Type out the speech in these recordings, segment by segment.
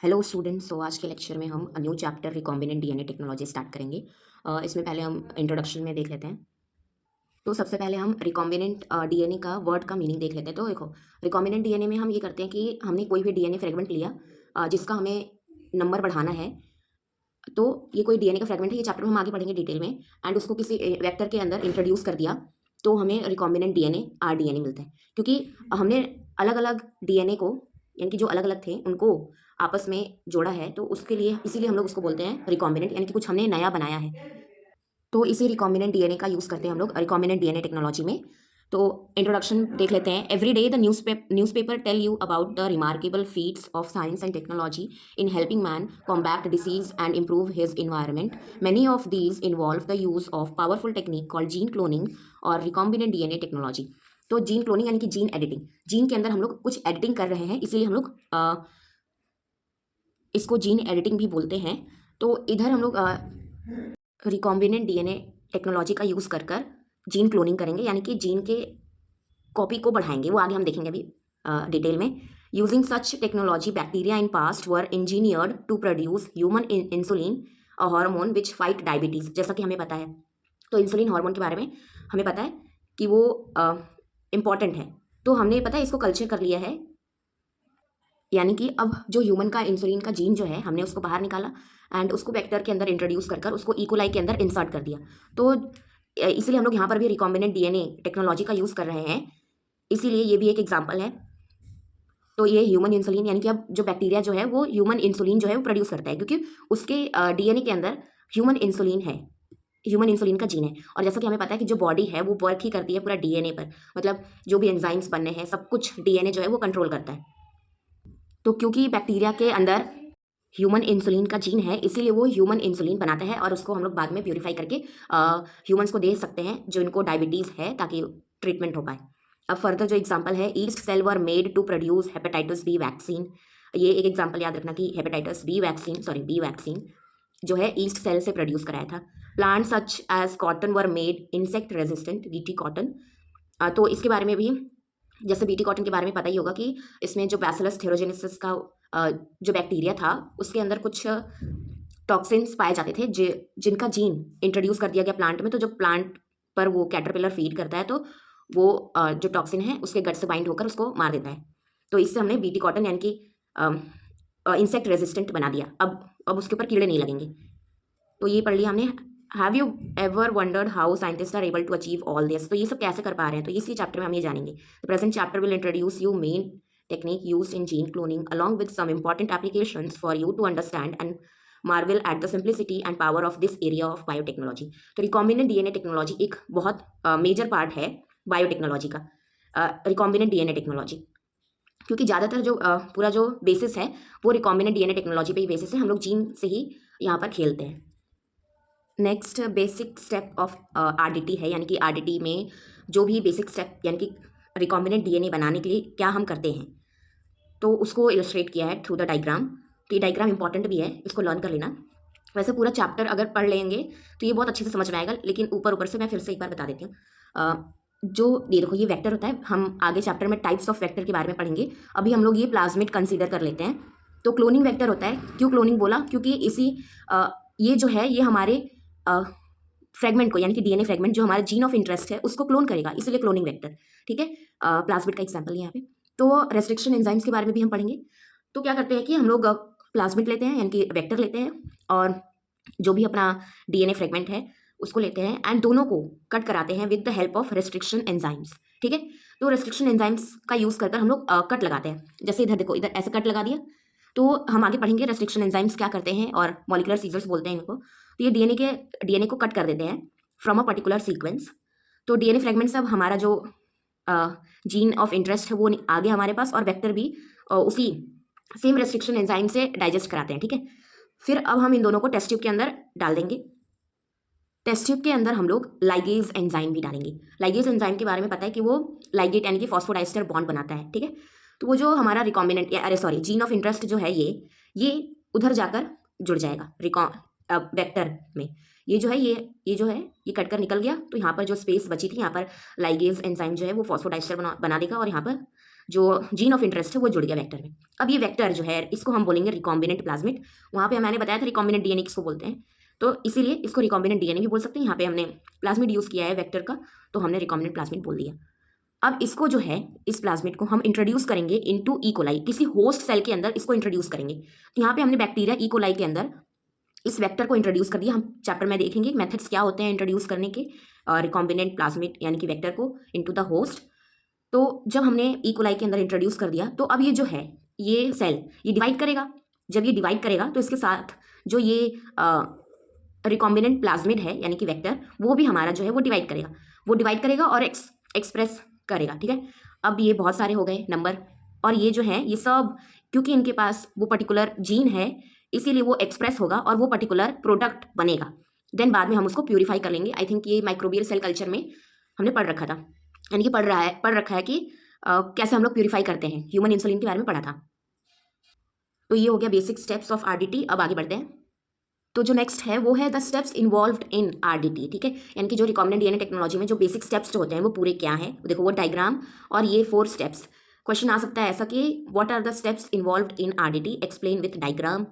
Hello students. आज के lecture में हम new chapter recombinant DNA technology start करेंगे। इसमें पहले हम इंट्रोडक्शन में देख लेते हैं। तो सबसे पहले हम रिकॉम्बिनेंट डीएनए का वर्ड का मीनिंग देख लेते हैं। तो देखो, रिकॉम्बिनेंट डीएनए में हम ये करते हैं कि हमने कोई भी डीएनए फ्रेगमेंट लिया जिसका हमें नंबर बढ़ाना है। तो ये कोई डीएनए का फ्रेगमेंट है, ये चैप्टर में हम आगे पढ़ेंगे डिटेल में। एंड उसको किसी वेक्टर के अंदर इंट्रोड्यूस कर दिया तो हमें रिकॉम्बिनेंट डीएनए आरडीएनए मिलता है। क्योंकि हमने अलग अलग डीएनए को, यानी कि जो अलग अलग थे उनको आपस में जोड़ा है, तो उसके लिए इसीलिए हम लोग उसको बोलते हैं रिकॉम्बिनेंट, यानी कि कुछ हमने नया बनाया है। तो इसी रिकॉम्बिनेंट डीएनए का यूज़ करते हैं हम लोग रिकॉम्बिनेंट डीएनए टेक्नोलॉजी में। तो इंट्रोडक्शन देख लेते हैं। Every day the newspaper tell you about the remarkable feats of science and technology in helping man combat disease and improve his environment. Many of these involve the use of powerful technique called gene cloning और recombinant DNA technology. तो gene cloning यानी कि gene editing, gene के अंदर हम लोग कुछ editing कर रहे हैं, इसीलिए हम लोग इसको जीन एडिटिंग भी बोलते हैं। तो इधर हम लोग रिकॉम्बिनेंट डीएनए टेक्नोलॉजी का यूज़ कर कर जीन क्लोनिंग करेंगे, यानी कि जीन के कॉपी को बढ़ाएंगे। वो आगे हम देखेंगे अभी डिटेल में। Using such technology bacteria in past were engineered to produce human insulin, a hormone which fight diabetes, जैसा कि हमें पता है। तो इंसुलिन हार्मोन के बारे में हमें पता है कि वो इम्पॉर्टेंट है। तो हमने पता है इसको कल्चर कर लिया है, यानी कि अब जो ह्यूमन का इंसुलिन का जीन जो है हमने उसको बाहर निकाला एंड उसको वेक्टर के अंदर इंट्रोड्यूस कर उसको इकोलाई के अंदर इंसर्ट कर दिया। तो इसीलिए हम लोग यहाँ पर भी रिकॉम्बिनेंट डीएनए टेक्नोलॉजी का यूज़ कर रहे हैं। इसीलिए ये भी एक एग्जाम्पल है। तो ये ह्यूमन इंसुलिन, यानी कि अब जो बैक्टीरिया जो है वो ह्यूमन इंसुलिन जो है वो प्रोड्यूस करता है, क्योंकि उसके डीएनए के अंदर ह्यूमन इंसुलिन है, ह्यूमन इंसुलिन का जीन है। और जैसा कि हमें पता है कि जो बॉडी है वो वर्क ही करती है पूरा डीएनए पर, मतलब जो भी एंजाइम्स बनने हैं सब कुछ डीएनए जो है वो कंट्रोल करता है। तो क्योंकि बैक्टीरिया के अंदर ह्यूमन इंसुलिन का जीन है, इसीलिए वो ह्यूमन इंसुलिन बनाता है और उसको हम लोग बाद में प्यूरिफाई करके ह्यूमंस को दे सकते हैं जो इनको डायबिटीज़ है, ताकि ट्रीटमेंट हो पाए। अब फर्दर जो एग्जांपल है, yeast cell were made to produce hepatitis B vaccine. ये एक एग्जांपल याद रखना कि हेपेटाइटिस बी वैक्सीन जो है ईस्ट सेल से प्रोड्यूस कराया था। Plant such as cotton were made insect resistant, BT cotton. तो इसके बारे में भी, जैसे बीटी कॉटन के बारे में पता ही होगा कि इसमें जो बैसिलस थेरोजेनेसिस का जो बैक्टीरिया था उसके अंदर कुछ टॉक्सिन्स पाए जाते थे जिनका जीन इंट्रोड्यूस कर दिया गया प्लांट में। तो जब प्लांट पर वो कैटरपिलर फीड करता है तो वो जो टॉक्सिन है उसके गट से बाइंड होकर उसको मार देता है। तो इससे हमने बीटी कॉटन यानी कि इंसेक्ट रेजिस्टेंट बना दिया। अब उसके ऊपर कीड़े नहीं लगेंगे। तो ये पढ़ लिया हमने। Have you ever wondered how scientist are able to achieve all this? तो ये सब कैसे कर पा रहे हैं, तो इसी चैप्टर में हम ये जानेंगे। The present chapter will introduce you main technique used in gene cloning along with some important applications for you to understand and marvel at the simplicity and power of this area of biotechnology। तो recombinant DNA technology एक बहुत major part है biotechnology का, recombinant DNA technology. क्योंकि ज़्यादातर जो पूरा जो बेसिस है वो रिकॉम्बिनेंट डीएनए टेक्नोलॉजी पे ही बेसिस है। हम लोग जीन से ही यहाँ पर खेलते हैं। Next basic step of RDT है, यानी कि आरडीटी में जो भी बेसिक स्टेप, यानी कि रिकॉम्बिनेंट डीएनए बनाने के लिए क्या हम करते हैं, तो उसको इलस्ट्रेट किया है थ्रू द डायग्राम। तो ये डायग्राम इंपॉर्टेंट भी है, इसको लर्न कर लेना। वैसे पूरा चैप्टर अगर पढ़ लेंगे तो ये बहुत अच्छे से समझ में आएगा, लेकिन ऊपर ऊपर से मैं फिर से एक बार बता देती हूँ। जो ये देखो, ये वेक्टर होता है। हम आगे चैप्टर में टाइप्स ऑफ वेक्टर के बारे में पढ़ेंगे। अभी हम लोग ये प्लाज्मिड कंसीडर कर लेते हैं। तो क्लोनिंग वेक्टर होता है। क्यों क्लोनिंग बोला? क्योंकि ये जो है ये हमारे फ्रेगमेंट को, यानी कि डीएनए फ्रेगमेंट जो हमारा जीन ऑफ इंटरेस्ट है उसको क्लोन करेगा, इसलिए क्लोनिंग वेक्टर। ठीक है, प्लाज्मिड का एग्जाम्पल यहाँ पे। तो रेस्ट्रिक्शन एंजाइम्स के बारे में भी हम पढ़ेंगे। तो क्या करते हैं कि हम लोग प्लाज्मिड लेते हैं, यानी कि वेक्टर लेते हैं, और जो भी अपना डीएनए फ्रेगमेंट है उसको लेते हैं एंड दोनों को कट कराते हैं with the help of restriction enzymes. ठीक है, तो रेस्ट्रिक्शन एंजाइम्स का यूज़ कर हम लोग कट लगाते हैं। जैसे इधर देखो, इधर ऐसे कट लगा दिया। तो हम आगे पढ़ेंगे रेस्ट्रिक्शन एंजाइम्स क्या करते हैं, और मॉलिक्यूलर सीजर्स बोलते हैं इनको। तो ये डीएनए को कट कर देते हैं फ्रॉम अ पर्टिकुलर सीक्वेंस। तो डीएनए फ्रेगमेंट्स, अब हमारा जो जीन ऑफ इंटरेस्ट है वो आगे हमारे पास, और वेक्टर भी उसी सेम रेस्ट्रिक्शन एंजाइम से डाइजेस्ट कराते हैं। ठीक है, फिर अब हम इन दोनों को टेस्ट ट्यूब के अंदर डाल देंगे। टेस्ट ट्यूब के अंदर हम लोग लाइगेज एंजाइम भी डालेंगे। लाइगेज एंजाइम के बारे में पता है कि वो लाइगेट यानी कि फॉस्फोडाइस्टर बॉन्ड बनाता है। ठीक है, तो वो जो हमारा रिकॉम्बिनेंट जीन ऑफ इंटरेस्ट जो है ये उधर जाकर जुड़ जाएगा वेक्टर में। ये जो है ये कट कर निकल गया। तो यहाँ पर जो स्पेस बची थी, यहाँ पर लाइगेज एंजाइम जो है वो फॉस्फोडाइस्टर बना देगा, और यहाँ पर जो जीन ऑफ इंटरेस्ट है वो जुड़ गया वेक्टर में। अब ये वेक्टर जो है इसको हम बोलेंगे रिकॉम्बिनेंट प्लाज्मिड। वहाँ पे मैंने बताया था रिकॉम्बिनेंट डीएनए किसको बोलते हैं, तो इसीलिए इसको रिकॉम्बिनेंट डीएनए भी बोल सकते हैं। यहाँ पे हमने प्लाज्मिड यूज़ किया है वेक्टर का, तो हमने रिकॉम्बिनेंट प्लाज्मिड बोल दिया। अब इसको जो है इस प्लाज्मिड को हम इंट्रोड्यूस करेंगे इनटू ई कोलाई, किसी होस्ट सेल के अंदर इसको इंट्रोड्यूस करेंगे। तो यहाँ पे हमने बैक्टीरिया ई कोलाई के अंदर इस वेक्टर को इंट्रोड्यूस कर दिया। हम चैप्टर में देखेंगे मेथड्स क्या होते हैं इंट्रोड्यूस करने के रिकॉम्बिनेंट प्लाज्मिड यानी कि वेक्टर को इनटू द होस्ट। तो जब हमने ई कोलाई के अंदर इंट्रोड्यूस कर दिया तो अब ये जो है ये सेल ये डिवाइड करेगा। जब ये डिवाइड करेगा तो इसके साथ जो ये रिकॉम्बिनेंट प्लाज्मिड है यानी कि वेक्टर वो भी हमारा जो है वो डिवाइड करेगा और एक्सप्रेस करेगा। ठीक है, अब ये बहुत सारे हो गए नंबर, और ये जो है ये सब क्योंकि इनके पास वो पर्टिकुलर जीन है इसीलिए वो एक्सप्रेस होगा और वो पर्टिकुलर प्रोडक्ट बनेगा। देन बाद में हम उसको प्यूरिफाई कर लेंगे। आई थिंक ये माइक्रोबियल सेल कल्चर में हमने पढ़ रखा था, यानी कि पढ़ रखा है कि कैसे हम लोग प्यूरिफाई करते हैं। ह्यूमन इंसुलिन के बारे में पढ़ा था। तो ये हो गया बेसिक स्टेप्स ऑफ आरडीटी। अब आगे बढ़ते हैं। तो जो नेक्स्ट है वो है the steps involved in RDT. ठीक है, यानी कि जो रिकॉम्बिनेंट डीएनए टेक्नोलॉजी में जो बेसिक स्टेप्स जो होते हैं वो पूरे क्या है। देखो वो डायग्राम और ये 4 स्टेप्स। क्वेश्चन आ सकता है ऐसा कि what are the steps involved in RDT, explain with diagram.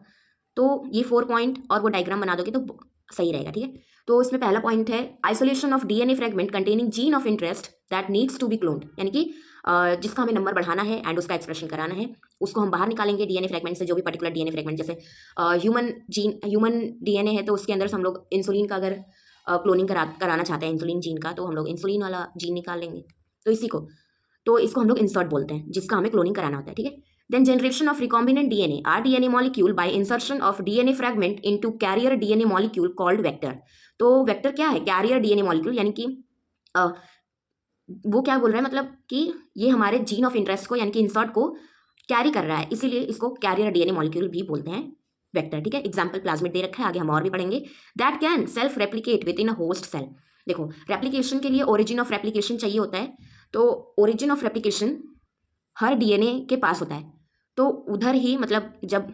तो ये 4 पॉइंट और वो डायग्राम बना दोगे तो सही रहेगा। ठीक है, तो इसमें पहला पॉइंट है isolation of DNA fragment containing gene of interest that needs to be cloned, यानी कि जिसका हमें नंबर बढ़ाना है एंड उसका एक्सप्रेशन कराना है उसको हम बाहर निकालेंगे डीएनए फ्रेगमेंट से। जो भी पर्टिकुलर डीएनए फ्रेगमेंट, जैसे ह्यूमन डीएनए है तो उसके अंदर से हम लोग इंसुलिन का अगर क्लोनिंग कराना चाहते हैं इंसुलिन जीन का, तो हम लोग इंसुलिन वाला जीन निकाल लेंगे। तो इसको हम लोग इंसर्ट बोलते हैं, जिसका हमें क्लोनिंग कराना होता है। ठीक है, then generation of recombinant DNA rDNA molecule by insertion of DNA fragment into carrier DNA molecule called vector। तो वेक्टर क्या है? कैरियर डीएनए मॉलिक्यूल, यानी कि वो क्या बोल रहा है, मतलब कि ये हमारे जीन ऑफ इंटरेस्ट को यानी कि इंसर्ट को कैरी कर रहा है, इसीलिए इसको कैरियर डीएनए मॉलिक्यूल भी बोलते हैं वेक्टर। ठीक है, एग्जाम्पल प्लाज्मिड दे रखा है, आगे हम और भी पढ़ेंगे। That can self replicate within a host cell. देखो रेप्लिकेशन के लिए ओरिजिन ऑफ रेप्लिकेशन चाहिए होता है, तो ओरिजिन ऑफ रेप्लिकेशन हर डीएनए के पास होता है। तो उधर ही मतलब जब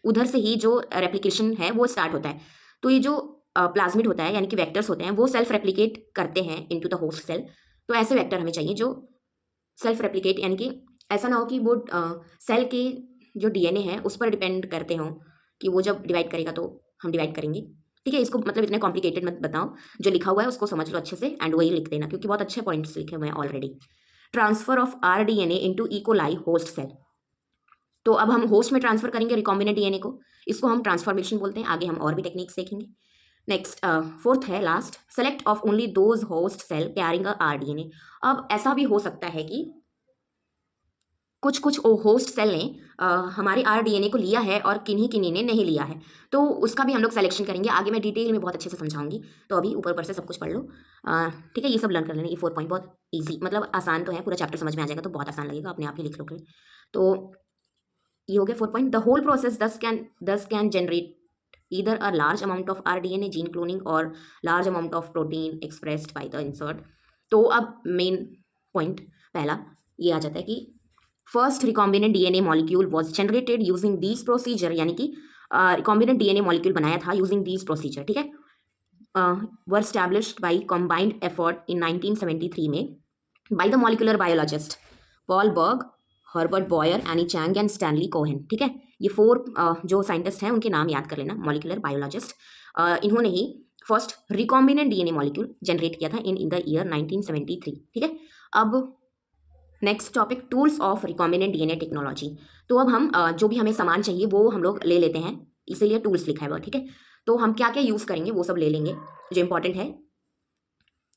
उधर से ही जो रेप्लिकेशन है वो स्टार्ट होता है। तो ये जो प्लाज्मिड होता है यानी कि वेक्टर्स होते हैं वो सेल्फ रेप्लिकेट करते हैं इनटू द होस्ट सेल। तो ऐसे वेक्टर हमें चाहिए जो सेल्फ रेप्लिकेट, यानी कि ऐसा ना हो कि वो सेल के जो डीएनए है उस पर डिपेंड करते हों कि वो जब डिवाइड करेगा तो हम डिवाइड करेंगे। ठीक है, इसको मतलब इतने कॉम्प्लिकेटेड मत बताओ, जो लिखा हुआ है उसको समझ लो अच्छे से एंड वही लिख देना, क्योंकि बहुत अच्छे पॉइंट्स लिखे हुए हैं already. Transfer of rDNA into E coli host cell. तो अब हम होस्ट में ट्रांसफर करेंगे रिकॉम्बिनेंट डीएनए को, इसको हम ट्रांसफॉर्मेशन बोलते हैं। आगे हम और भी टेक्निक्स देखेंगे। नेक्स्ट 4th है last, select of only those host cell carrying a rDNA। अब ऐसा भी हो सकता है कि कुछ होस्ट सेल ने हमारे rDNA को लिया है और किन्हीं ने नहीं लिया है, तो उसका भी हम लोग सेलेक्शन करेंगे। आगे मैं डिटेल में बहुत अच्छे से समझाऊंगी, तो अभी ऊपर से सब कुछ पढ़ लो। ठीक है, ये सब लर्न कर लेना। ये 4 पॉइंट बहुत ईजी, मतलब आसान तो है, पूरा चैप्टर समझ में आ जाएगा तो बहुत आसान लगेगा, अपने आप ही लिख लोगे। तो ये हो गया 4 पॉइंट। द होल प्रोसेस दस can generate either a large amount of rDNA gene cloning or large amount of protein expressed by the insert। तो अब मेन पॉइंट पहला ये आ जाता है कि first recombinant DNA molecule was generated using these procedure, यानी कि रिकॉम्बिनेंट डीएनए मॉलिक्यूल बनाया था यूजिंग दीज प्रोसीजर। ठीक है, were established by combined effort in 1973 में by the molecular biologist Paul Berg, Herbert Boyer, Annie Chang and Stanley Cohen. ठीक है, ये 4 जो साइंटिस्ट हैं उनके नाम याद कर लेना, मॉलिकुलर बायोलॉजिस्ट। इन्होंने ही first recombinant DNA molecule generate किया था इन द ईयर 1973। ठीक है, अब next topic tools of recombinant DNA technology. तो अब हम जो भी हमें सामान चाहिए वो हम लोग ले लेते हैं, इसीलिए टूल्स लिखा है वो। ठीक है, तो हम क्या क्या यूज़ करेंगे वो सब ले लेंगे जो इंपॉर्टेंट है।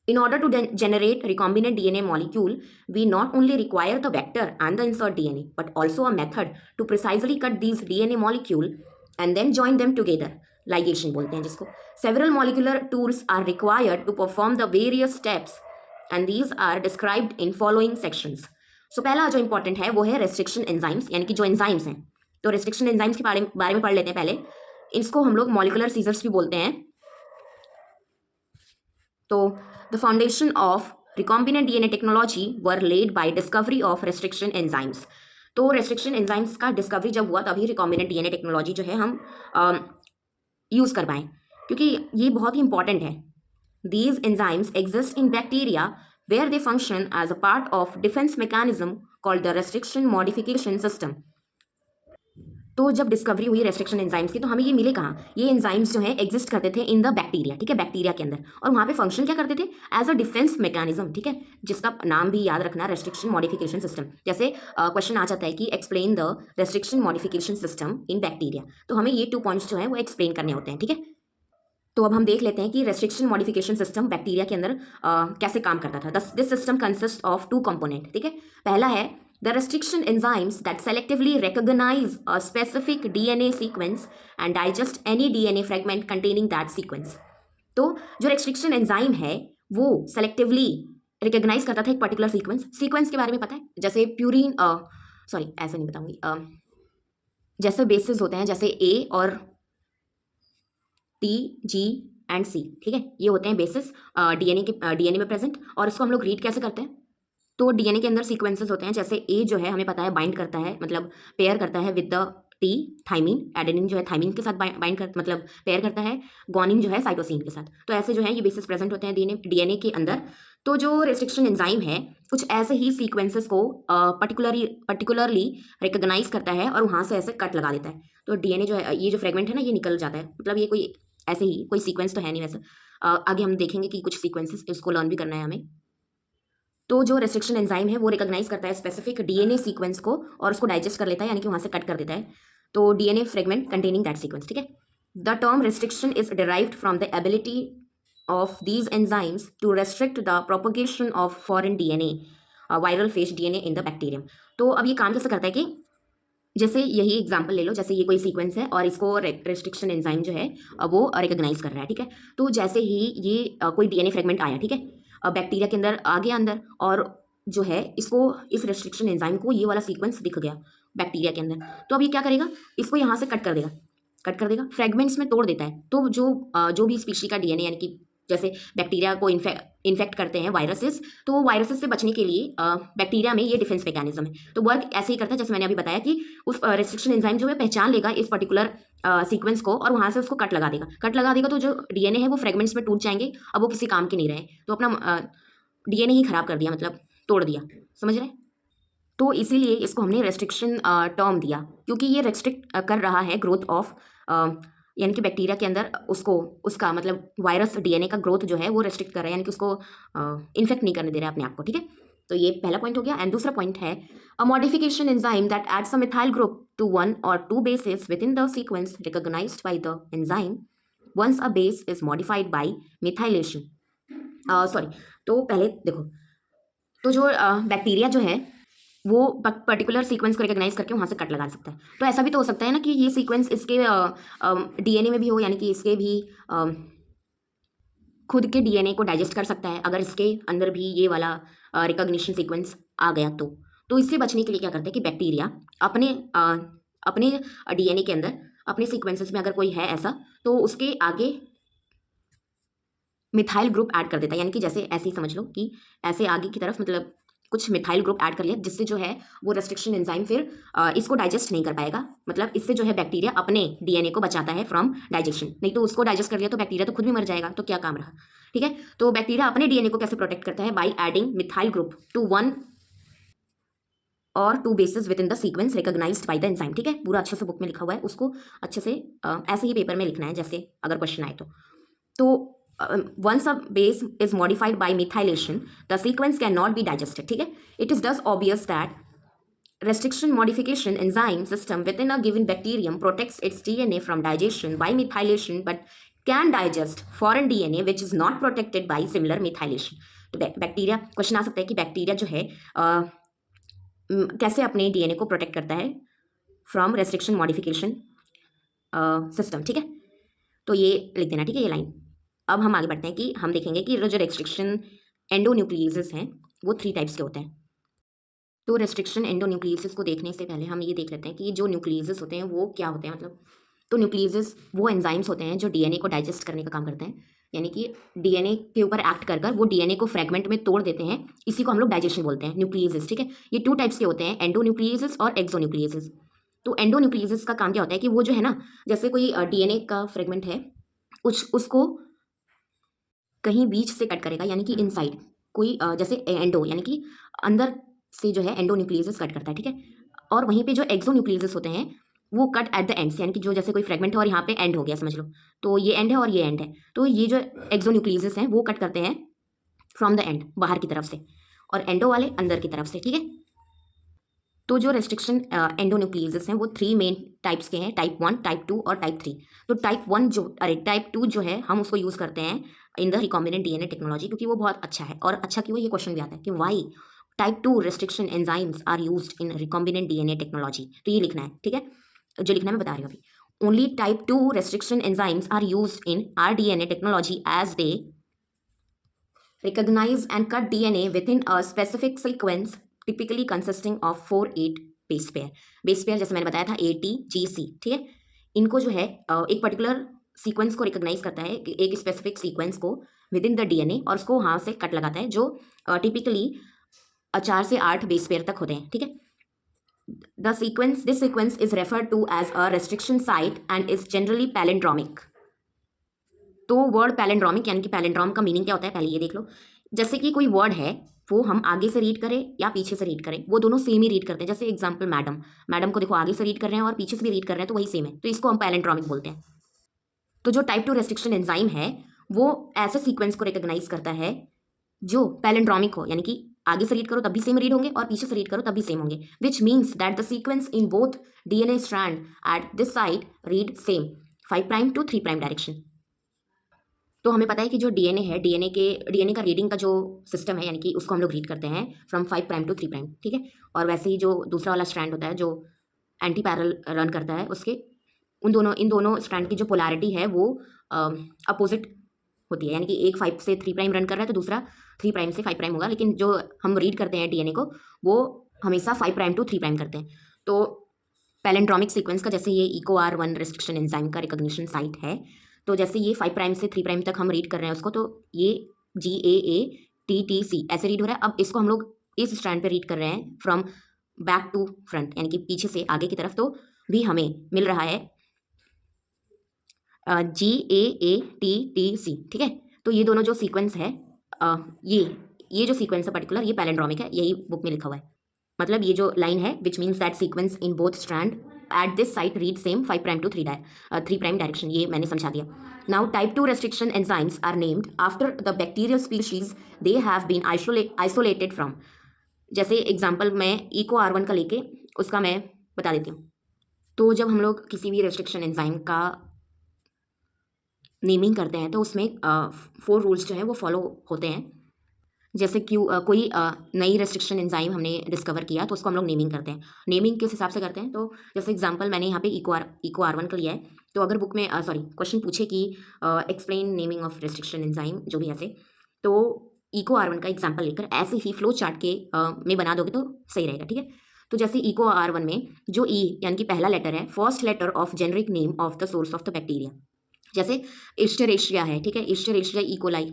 In order to generate recombinant DNA molecule, we not only require the vector and the insert DNA, but also a method to precisely cut these DNA molecule and then join them together. Ligation बोलते हैं जिसको। Several molecular tools are required to perform the various steps, and these are described in following sections. So पहला जो important है वो है restriction enzymes, यानी कि जो enzymes हैं। तो restriction enzymes के बारे में पढ़ लेते हैं पहले। इसको हम लोग molecular scissors भी बोलते हैं। तो the foundation of recombinant DNA technology were laid by discovery of restriction enzymes। तो restriction enzymes का डिस्कवरी जब हुआ तभी recombinant DNA टेक्नोलॉजी जो है हम यूज़ कर पाएँ, क्योंकि ये बहुत ही इंपॉर्टेंट है। These enzymes exist in bacteria where they function as a part of defense mechanism called the restriction modification system. तो जब डिस्कवरी हुई रेस्ट्रिक्शन एंजाइम्स की तो हमें ये मिले कहाँ, ये एंजाइम्स जो है एग्जिस्ट करते थे इन द बैक्टीरिया, ठीक है, बैक्टीरिया के अंदर, और वहाँ पे फंक्शन क्या करते थे, एज अ डिफेंस मैकेनिज्म, ठीक है, जिसका नाम भी याद रखना, रेस्ट्रिक्शन मॉडिफिकेशन सिस्टम। जैसे क्वेश्चन आ जाता है कि explain the restriction modification system in bacteria, तो हमें ये 2 पॉइंट्स जो है वो एक्सप्लेन करने होते हैं, ठीक है। तो अब हम देख लेते हैं कि रेस्ट्रिक्शन मॉडिफिकेशन सिस्टम बैक्टीरिया के अंदर कैसे काम करता था। This system consist of 2 component, ठीक है। पहला है the restriction enzymes that selectively recognize a specific DNA sequence and digest any DNA fragment containing that sequence. तो जो रेस्ट्रिक्शन एंजाइम है वो सेलेक्टिवली रिकॉग्नाइज करता था एक पर्टिकुलर सीक्वेंस के बारे में पता है, जैसे प्यूरिन, सॉरी ऐसे नहीं बताऊंगी, जैसे बेसिस होते हैं, जैसे ए और टी, जी एंड सी, ठीक है, ये होते हैं बेसिस डीएनए में प्रेजेंट, और इसको हम लोग रीड कैसे करते हैं, तो डीएनए के अंदर सीक्वेंसेस होते हैं, जैसे ए जो है हमें पता है बाइंड करता है, मतलब पेयर करता है with the T, thymine, adenine जो है थाइमिन के साथ बाइंड कर मतलब पेयर करता है, गुआनिन जो है साइटोसिन के साथ। तो ऐसे जो है ये बेसिस प्रेजेंट होते हैं डीएनए के अंदर। तो जो रेस्ट्रिक्शन एंजाइम है कुछ ऐसे ही सीक्वेंसेस को पर्टिकुलरली रिकॉग्नाइज करता है और वहाँ से ऐसे कट लगा देता है, तो डीएनए जो है, ये जो फ्रेगमेंट है ना, ये निकल जाता है, मतलब ये कोई ऐसे ही कोई सीक्वेंस तो है नहीं वैसे। आगे हम देखेंगे कि कुछ सीक्वेंसेस इसको लर्न भी करना है हमें। तो जो रेस्ट्रिक्शन एंजाइम है वो रिकॉग्नाइज करता है स्पेसिफिक डीएनए सीक्वेंस को और उसको डाइजेस्ट कर लेता है, यानी कि वहाँ से कट कर देता है, तो DNA fragment containing that sequence, ठीक है। The term restriction is derived from the ability of these enzymes to restrict the propagation of foreign DNA, viral phage DNA in the bacterium. तो अब ये काम कैसे करता है कि जैसे यही एग्जांपल ले लो, जैसे ये कोई सीक्वेंस है और इसको रेस्ट्रिक्शन एंजाइम जो है वो रिकॉग्नाइज कर रहा है, ठीक है। तो जैसे ही ये कोई डीएनए फ्रेगमेंट आया, ठीक है, बैक्टीरिया के अंदर आ गया अंदर, और जो है इसको इस रेस्ट्रिक्शन एंजाइम को ये वाला सीक्वेंस दिख गया बैक्टीरिया के अंदर, तो अब ये क्या करेगा, इसको यहाँ से कट कर देगा, फ्रेगमेंट्स में तोड़ देता है। तो जो भी स्पीशी का डीएनए, यानी कि जैसे बैक्टीरिया को इन्फेक्ट करते हैं वायरसेस, तो वो वायरसेस से बचने के लिए बैक्टीरिया में ये डिफेंस मैकेनिज्म है, तो वर्क ऐसे ही करता है जैसे मैंने अभी बताया कि उस रेस्ट्रिक्शन एंजाइम जो है पहचान लेगा इस पर्टिकुलर सीक्वेंस को और वहाँ से उसको कट लगा देगा, तो जो डीएनए है वो फ्रेगमेंट्स में टूट जाएंगे, अब वो किसी काम के नहीं रहे, तो अपना डीएनए ही खराब कर दिया, मतलब तोड़ दिया, समझ रहे। तो इसीलिए इसको हमने रेस्ट्रिक्शन टर्म दिया, क्योंकि ये रेस्ट्रिक्ट कर रहा है ग्रोथ ऑफ, यानी कि बैक्टीरिया के अंदर उसका मतलब वायरस डीएनए का ग्रोथ जो है वो रेस्ट्रिक्ट कर रहा है, यानी कि उसको इन्फेक्ट नहीं करने दे रहा है अपने आप को, ठीक है। तो ये पहला पॉइंट हो गया। एंड दूसरा पॉइंट है a modification enzyme that adds a methyl group to 1 or 2 bases within the sequence recognized by the enzyme once a base is modified by methylation, sorry, तो पहले देखो, तो जो बैक्टीरिया जो है वो पर्टिकुलर सीक्वेंस को रिकॉग्नाइज करके वहाँ से कट लगा सकता है। तो ऐसा भी तो हो सकता है ना कि ये सीक्वेंस इसके डीएनए में भी हो, यानी कि इसके भी खुद के डीएनए को डाइजेस्ट कर सकता है, अगर इसके अंदर भी ये वाला रिकॉग्निशन सीक्वेंस आ गया तो इससे बचने के लिए क्या करते हैं कि बैक्टीरिया अपने डीएनए के अंदर अपने सीक्वेंसेस में अगर कोई है ऐसा, तो उसके आगे मिथाइल ग्रुप ऐड कर देता है, यानी कि जैसे ऐसे ही समझ लो कि ऐसे आगे की तरफ मतलब कुछ मिथाइल ग्रुप ऐड कर लिया, जिससे जो है वो रेस्ट्रिक्शन एंजाइम फिर इसको डाइजेस्ट नहीं कर पाएगा, मतलब इससे जो है बैक्टीरिया अपने डीएनए को बचाता है फ्रॉम डाइजेशन, नहीं तो उसको डाइजेस्ट कर लिया तो बैक्टीरिया तो खुद भी मर जाएगा, तो क्या काम रहा, ठीक है। तो बैक्टीरिया अपने डीएनए को कैसे प्रोटेक्ट करता है, by adding methyl group to 1 or 2 bases within the sequence recognized by the enzyme, ठीक है, पूरा अच्छे से बुक में लिखा हुआ है, उसको अच्छे से ऐसे ही पेपर में लिखना है जैसे अगर क्वेश्चन आए तो once a base is modified by methylation the sequence cannot be digested, ठीक है। it is thus obvious that restriction modification enzyme system within a given bacterium protects its DNA from digestion by methylation but can digest foreign DNA which is not protected by similar methylation। तो bacteria, question आ सकता है कि bacteria जो है कैसे अपने DNA को protect करता है फ्रॉम रेस्ट्रिक्शन मॉडिफिकेशन सिस्टम, ठीक है। तो ये लिख देना, ठीक है, ये लाइन। अब हम आगे बढ़ते हैं कि हम देखेंगे कि जो रेस्ट्रिक्शन एंडोन्यूक्लियसेस हैं वो 3 टाइप्स के होते हैं। तो रेस्ट्रिक्शन एंडोन्यूक्लियसेस को देखने से पहले हम ये देख लेते हैं कि जो न्यूक्लियसेस होते हैं वो क्या होते हैं, मतलब तो न्यूक्लियसेस वो एंजाइम्स होते हैं जो डीएनए को डाइजेस्ट करने का काम करते हैं, यानी कि डीएनए के ऊपर एक्ट कर वो डीएनए को फ्रेगमेंट में तोड़ देते हैं, इसी को हम लोग डाइजेशन बोलते हैं, न्यूक्लियसेस, ठीक है। ये 2 टाइप्स के होते हैं, एंडोन्यूक्लियसेस और एक्सोन्यूक्लियसेस। तो एंडोन्यूक्लियसेस का काम क्या होता है कि वो जो है ना, जैसे कोई डीएनए का फ्रेगमेंट है उसको कहीं बीच से कट करेगा, यानी कि इनसाइड कोई जैसे एंडो यानी कि अंदर से जो है एंडोन्यूक्लियस कट करता है, ठीक है। और वहीं पे जो एक्सोन्यूक्लियस होते हैं वो कट एट द एंड्स, यानी कि जो जैसे कोई फ्रेगमेंट है और यहाँ पे एंड हो गया समझ लो, तो ये एंड है और ये एंड है, तो ये जो एक्सोन्यूक्लियस हैं वो कट करते हैं फ्रॉम द एंड, बाहर की तरफ से, और एंडो वाले अंदर की तरफ से, ठीक है। तो जो रेस्ट्रिक्शन एंडोन्यूक्लियस हैं वो 3 मेन टाइप्स के हैं, टाइप 1, टाइप 2 और टाइप 3। तो टाइप 2 जो है हम उसको यूज़ करते हैं in the recombinant DNA technology, क्योंकि वो बहुत अच्छा है। और अच्छा क्यों, ये क्वेश्चन भी आता है कि why type 2 restriction enzymes are used in recombinant DNA technology. तो ये लिखना है, ठीक है, जो लिखना मैं बता रही हूँ अभी। Only type 2 restriction enzymes are used in rDNA technology as they recognize and cut DNA within a specific sequence typically consisting of 4-8 base pair। Base pair जैसे मैंने बताया था ATGC, ठीक है। इनको जो है एक पर्टिकुलर सीक्वेंस को रिकॉग्नाइज करता है, एक स्पेसिफिक सीक्वेंस को विद इन द डीएनए, और उसको वहाँ से कट लगाता है, जो टिपिकली 4 से 8 बेस पेयर तक होते हैं, ठीक है। This sequence is referred to as a restriction site and is generally palindromic। तो वर्ड पैलेंड्रोमिक यानी कि पैलेंड्रोम का मीनिंग क्या होता है पहले ये देख लो। जैसे कि कोई वर्ड है वो हम आगे से रीड करें या पीछे से रीड करें, वो दोनों सेम ही रीड करते हैं। जैसे एग्जांपल मैडम, मैडम को देखो आगे से रीड कर रहे हैं और पीछे से भी रीड कर रहे हैं, तो वही सेम है, तो इसको हम पैलेंड्रोमिक बोलते हैं। तो जो टाइप 2 रेस्ट्रिक्शन एंजाइम है वो ऐसे सीक्वेंस को रिकॉग्नाइज करता है जो पैलेंड्रोमिक हो, यानी कि आगे से रीड करो तब भी सेम रीड होंगे और पीछे से रीड करो तब भी सेम होंगे, विच means that the sequence in both DNA strand at this side read same 5' to 3' direction. तो हमें पता है कि जो डीएनए है, डीएनए का रीडिंग का जो सिस्टम है, यानी कि उसको हम लोग रीड करते हैं फ्रॉम 5' to 3', ठीक है। और वैसे ही जो दूसरा वाला स्ट्रैंड होता है जो एंटी पैरल रन करता है, उसके इन दोनों स्ट्रैंड की जो पोलैरिटी है वो अपोजिट होती है, यानी कि एक 5 से 3' रन कर रहा है तो दूसरा 3' से 5' होगा, लेकिन जो हम रीड करते हैं डीएनए को वो हमेशा 5' to 3' करते हैं। तो पैलेंड्रोमिक सीक्वेंस का जैसे ये EcoR1 रेस्ट्रिक्शन एंजाइम का रिकॉग्निशन साइट है, तो जैसे ये 5' से 3' तक हम रीड कर रहे हैं उसको, तो ये GAATTC ऐसे रीड हो रहा है। अब इसको हम लोग इस स्ट्रैंड पे रीड कर रहे हैं फ्रॉम बैक टू फ्रंट, यानी कि पीछे से आगे की तरफ, तो भी हमें मिल रहा है GAATTC, ठीक है। तो ये दोनों जो सीक्वेंस है, ये जो सीक्वेंस है पर्टिकुलर, ये पैलेंड्रोमिक है, यही बुक में लिखा हुआ है। मतलब ये जो लाइन है which means that sequence in both strand at this site read same 5' to 3' direction, ये मैंने समझा दिया। Now type 2 restriction enzymes are named after the bacterial species they have been isolated from. जैसे एग्जाम्पल मैं EcoR1 का लेके उसका मैं बता देती हूँ। तो जब हम लोग किसी भी रेस्ट्रिक्शन एंजाइम का नेमिंग करते हैं तो उसमें 4 रूल्स जो हैं वो फॉलो होते हैं। जैसे कोई नई रेस्ट्रिक्शन एंजाइम हमने डिस्कवर किया तो उसको हम लोग नेमिंग करते हैं। नेमिंग किस हिसाब से करते हैं, तो जैसे एग्जांपल मैंने यहाँ पे EcoR1 का लिया है, तो अगर बुक में क्वेश्चन पूछे कि explain naming of restriction enzyme जो भी ऐसे, तो EcoR1 का एग्जाम्पल लेकर ऐसे ही फ्लो चार्ट के में बना दोगे तो सही रहेगा, ठीक है। तो जैसे EcoR1 में जो E यानी कि पहला लेटर है, first letter of generic name of the source of the bacteria. जैसे इस्चरेशिया है, ठीक है, इस्चरेशिया इकोलाई,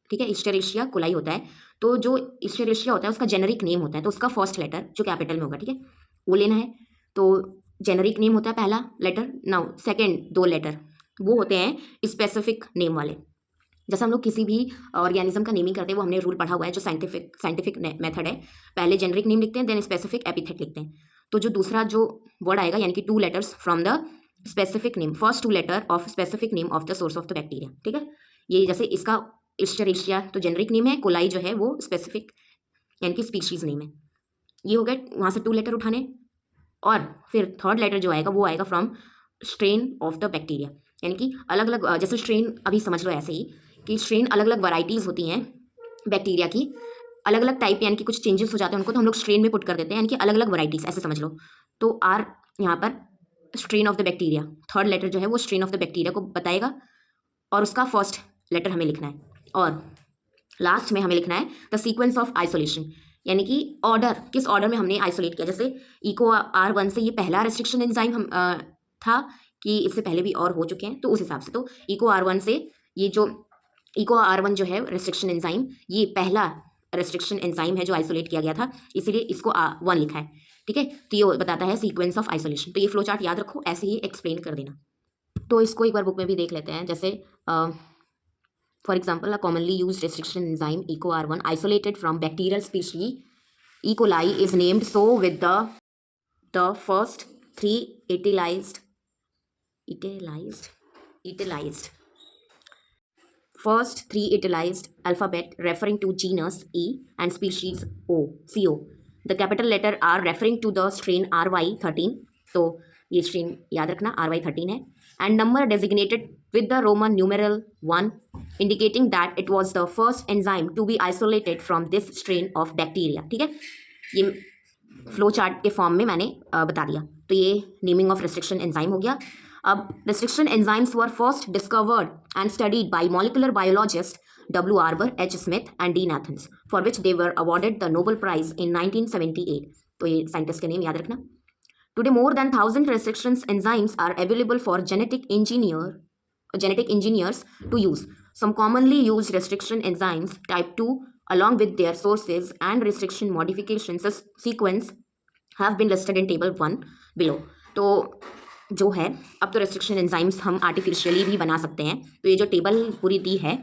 ठीक है, इस्चरेशिया कोलाई होता है, तो जो इस्चरेशिया होता है उसका जेनरिक नेम होता है, तो उसका फर्स्ट लेटर जो कैपिटल में होगा, ठीक है, वो लेना है। तो जेनरिक नेम होता है पहला लेटर। नाउ सेकंड 2 लेटर वो होते हैं स्पेसिफिक नेम वाले। जैसे हम लोग किसी भी ऑर्गेनिज्म का नेमिंग करते हैं, वो हमने रूल पढ़ा हुआ है जो साइंटिफिक मेथड है, पहले जेनरिक नेम लिखते हैं देन स्पेसिफिक एपिथेट लिखते हैं। तो जो दूसरा जो वर्ड आएगा यानी कि 2 letters from the specific name, first 2 letter of specific name of the source of the bacteria, ठीक है। ये जैसे इसका इस्चरेशिया तो जेनरिक नेम है, कोलाई जो है वो स्पेसिफिक यानी कि स्पीशीज नेम है। ये हो गए वहाँ से 2 लेटर उठाने, और फिर थर्ड लेटर जो आएगा वो आएगा from strain of the bacteria, यानी कि अलग अलग, जैसे स्ट्रेन अभी समझ लो ऐसे ही कि स्ट्रेन अलग अलग वैराइटीज़ होती हैं बैक्टीरिया की, अलग अलग टाइप, यानी कि कुछ चेंजेस हो जाते हैं उनको तो हम लोग स्ट्रेन में पुट कर देते हैं, यानी कि अलग अलग वैराइटीज़ ऐसे समझ लो। तो आर यहाँ पर strain of the bacteria, third letter जो है वो स्ट्रेन ऑफ द बैक्टीरिया को बताएगा और उसका फर्स्ट लेटर हमें लिखना है, और लास्ट में हमें लिखना है द सीक्वेंस ऑफ आइसोलेशन, यानी कि ऑर्डर, किस ऑर्डर में हमने आइसोलेट किया। जैसे EcoR1 से ये पहला रेस्ट्रिक्शन एंजाइम हम था कि इससे पहले भी और हो चुके हैं, तो उस हिसाब से तो EcoR1 से ये जो EcoR1 जो है रेस्ट्रिक्शन एंजाइम, ये पहला रेस्ट्रिक्शन एंजाइम है जो आइसोलेट किया गया था, इसीलिए इसको 1 लिखा है, ठीक है। तो ये बताता है सीक्वेंस ऑफ आइसोलेशन। तो ये फ्लो चार्ट याद रखो, ऐसे ही एक्सप्लेन कर देना। तो इसको एक बार बुक में भी देख लेते हैं। जैसे for example, a commonly use restriction enzyme EcoR1 isolated from bacterial species E. coli is named so with the first three etylized first three etylized alphabet referring to genus E and species CO. The capital letter R referring to the strain RY13. तो ये strain याद रखना RY13 है. And number designated with the Roman numeral 1 indicating that it was the first enzyme to be isolated from this strain of bacteria. ठीक है, ये flow chart के form में मैंने बता दिया. तो ये नेमिंग ऑफ रेस्ट्रिक्शन एंजाइम हो गया. अब restriction enzymes were first discovered and studied by molecular biologist W. Arbour, H. Smith and D. Nathans, for which they were awarded the Nobel Prize in 1978. तो ये साइंटिस्ट के name याद रखना. Today more than 1,000 restrictions enzymes are available for genetic engineers to use. Some commonly used restriction enzymes type 2 along with their sources and restriction modifications sequence have been listed in table 1 below. तो जो है अब तो restriction enzymes हम artificially भी बना सकते हैं. तो ये जो टेबल पूरी दी है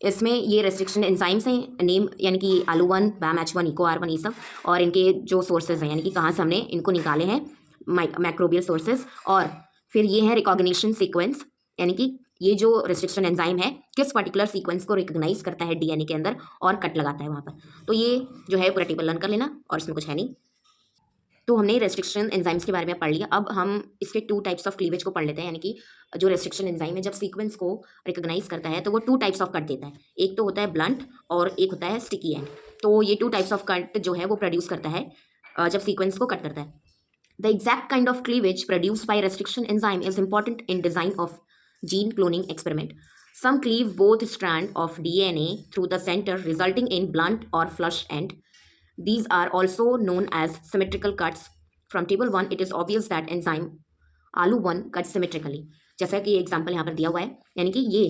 इसमें ये रेस्ट्रिक्शन एंजाइम्स हैं, नेम यानी कि ALU1, BAM-H1, EcoR1 ये सब, और इनके जो सोर्सेज हैं यानी कि कहाँ से हमने इनको निकाले हैं, माइक्रोबियल सोर्सेज. और फिर ये है रिकॉग्निशन सीक्वेंस यानी कि ये जो रेस्ट्रिक्शन एंजाइम है किस पर्टिकुलर सीक्वेंस को रिकॉग्नाइज करता है DNA के अंदर और कट लगाता है वहाँ पर. तो ये जो है पूरा टेबल लर्न कर लेना और इसमें कुछ है नहीं. तो हमने रेस्ट्रिक्शन एंजाइम्स के बारे में पढ़ लिया. अब हम इसके 2 टाइप्स ऑफ क्लीवेज को पढ़ लेते हैं. यानी कि जो रेस्ट्रिक्शन एंजाइम है जब सीक्वेंस को रिकॉग्नाइज करता है तो वो 2 टाइप्स ऑफ कट देता है. एक तो होता है ब्लंट और एक होता है स्टिकी एंड. तो ये 2 टाइप्स ऑफ कट जो है वो प्रोड्यूस करता है जब सीक्वेंस को कट करता है. The exact kind of cleavage produce by restriction enzyme is important in design of gene cloning experiment. Some cleave both strands of DNA through the center, resulting in blunt or flush end. These are also known as symmetrical cuts. From table 1, it is obvious that enzyme ALU1 cuts symmetrically. जैसा कि ये example यहाँ पर दिया हुआ है, यानी कि ये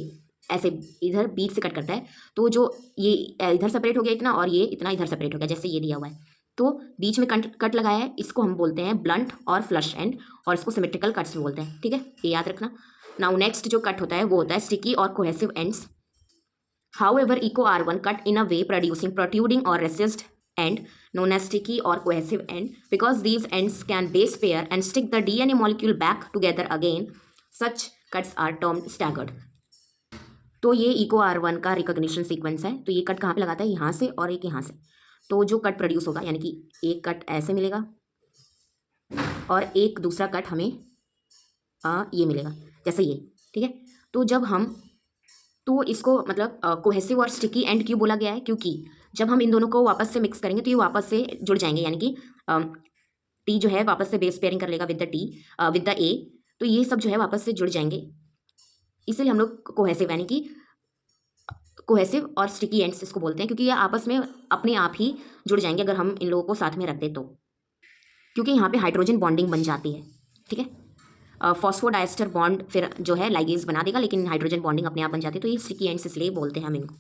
ऐसे इधर बीच से कट करता है. तो जो ये इधर सेपरेट हो गया इतना और ये इतना इधर सेपरेट हो गया जैसे ये दिया हुआ है. तो बीच में कट लगाया है, इसको हम बोलते हैं ब्लंट और फ्लश एंड, और इसको सिमेट्रिकल कट्स भी बोलते हैं. ठीक है, ये याद रखना. नाउ नेक्स्ट जो कट होता है वो होता है स्टिकी और cohesive ends. However, EcoR1 cut in a way producing protruding or recessed end known as sticky or cohesive end. Because these ends can base pair and stick the DNA molecule back together again, such cuts are termed staggered. तो ये EcoR1 का recognition sequence है. तो ये cut कहाँ पे लगाता है, यहाँ से और एक यहाँ से. तो जो कट प्रोड्यूस होगा यानी कि एक कट ऐसे मिलेगा और एक दूसरा कट हमें ये मिलेगा जैसे ये. ठीक है, तो जब हम तो इसको मतलब कोहेसिव और स्टिकी एंड क्यों बोला गया है, क्योंकि जब हम इन दोनों को वापस से मिक्स करेंगे तो ये वापस से जुड़ जाएंगे. यानी कि टी जो है वापस से बेस पेयरिंग कर लेगा with the T with the ए. तो ये सब जो है वापस से जुड़ जाएंगे. इसलिए हम लोग कोहेसिव यानी कि कोहेसिव और स्टिकी एंड्स इसको बोलते हैं, क्योंकि ये आपस में अपने आप ही जुड़ जाएंगे अगर हम इन लोगों को साथ में रख दें तो, क्योंकि यहाँ पे हाइड्रोजन बॉन्डिंग बन जाती है. ठीक है, फॉस्फोडाइस्टर बॉन्ड फिर जो है लाइगेज बना देगा, लेकिन हाइड्रोजन बॉन्डिंग अपने आप बन जाती है. तो ये स्टिकी एंड्स इसलिए बोलते हैं हम इनको.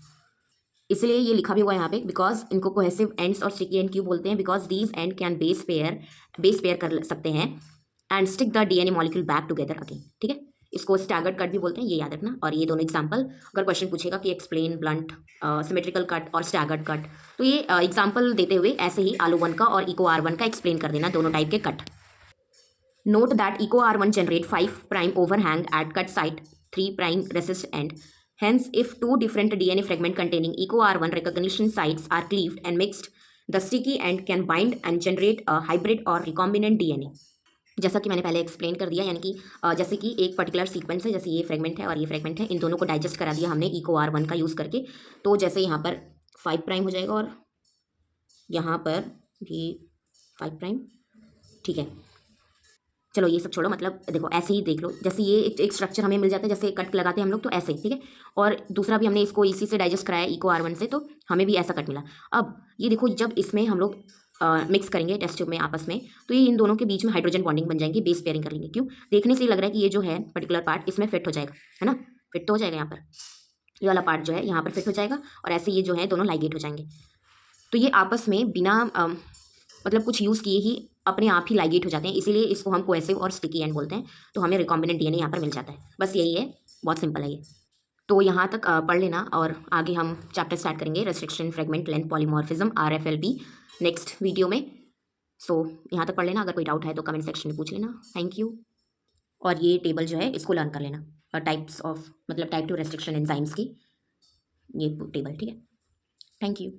इसलिए ये लिखा भी हुआ है यहाँ पे, बिकॉज इनको कोहेसिव एंड्स और स्टिकी एंड क्यों बोलते हैं, because these and can base pair कर सकते हैं and stick the DNA molecule back together again. ठीक है, इसको स्टैगर्ड कट भी बोलते हैं, ये याद रखना. और ये दोनों एग्जाम्पल अगर क्वेश्चन पूछेगा कि एक्सप्लेन ब्लंट सिमेट्रिकल कट और स्टैगर्ड कट, तो ये एग्जाम्पल देते हुए ऐसे ही ALU1 का और EcoR1 का एक्सप्लेन कर देना दोनों टाइप के cut. Note that EcoR1 generate 5' overhang at cut site, 3' recessed end. Hence, if 2 different DNA fragment containing EcoR1 recognition sites are cleaved and mixed, the sticky end can bind and generate a hybrid or recombinant DNA. जैसा कि मैंने पहले explain कर दिया, यानी कि जैसे कि एक पर्टिकुलर सीक्वेंस है, जैसे ये फ्रेगमेंट है और ये फ्रेगमेंट है, इन दोनों को डाइजेस्ट करा दिया हमने EcoR1 का यूज़ करके. तो जैसे यहाँ पर 5' हो जाएगा और यहाँ पर भी 5'. ठीक है, चलो ये सब छोड़ो, मतलब देखो ऐसे ही देख लो. जैसे ये एक स्ट्रक्चर हमें मिल जाता है, जैसे कट लगाते हैं हम लोग तो ऐसे. ठीक है, और दूसरा भी हमने इसको इसी से डाइजेस्ट कराया EcoR1 से, तो हमें भी ऐसा कट मिला. अब ये देखो जब इसमें हम लोग मिक्स करेंगे टेस्ट ट्यूब में आपस में, तो ये इन दोनों के बीच में हाइड्रोजन बॉन्डिंग बन जाएंगी, बेस पेयरिंग कर लेंगे. क्यों, देखने से ही लग रहा है कि ये जो है पर्टिकुलर पार्ट इसमें फिट हो जाएगा, है ना. फिट तो हो जाएगा यहाँ पर, ये वाला पार्ट जो है यहाँ पर फिट हो जाएगा, और ऐसे ये जो है दोनों लाइगेट हो जाएंगे. तो ये आपस में बिना मतलब कुछ यूज़ किए ही अपने आप ही लाइगेट हो जाते हैं, इसीलिए इसको हम कोहेसिव और स्टिकी एंड बोलते हैं. तो हमें रिकॉम्बिनेंट DNA यहाँ पर मिल जाता है. बस यही है, बहुत सिंपल है ये. तो यहाँ तक पढ़ लेना और आगे हम चैप्टर स्टार्ट करेंगे restriction fragment length polymorphism RFLP next video में। सो यहाँ तक पढ़ लेना, अगर कोई डाउट है तो कमेंट सेक्शन में पूछ लेना। Thank you. और ये टेबल जो है इसको लर्न कर लेना, और टाइप्स ऑफ मतलब टाइप 2 रेस्ट्रिक्शन एंजाइम्स की ये टेबल, ठीक है। Thank you.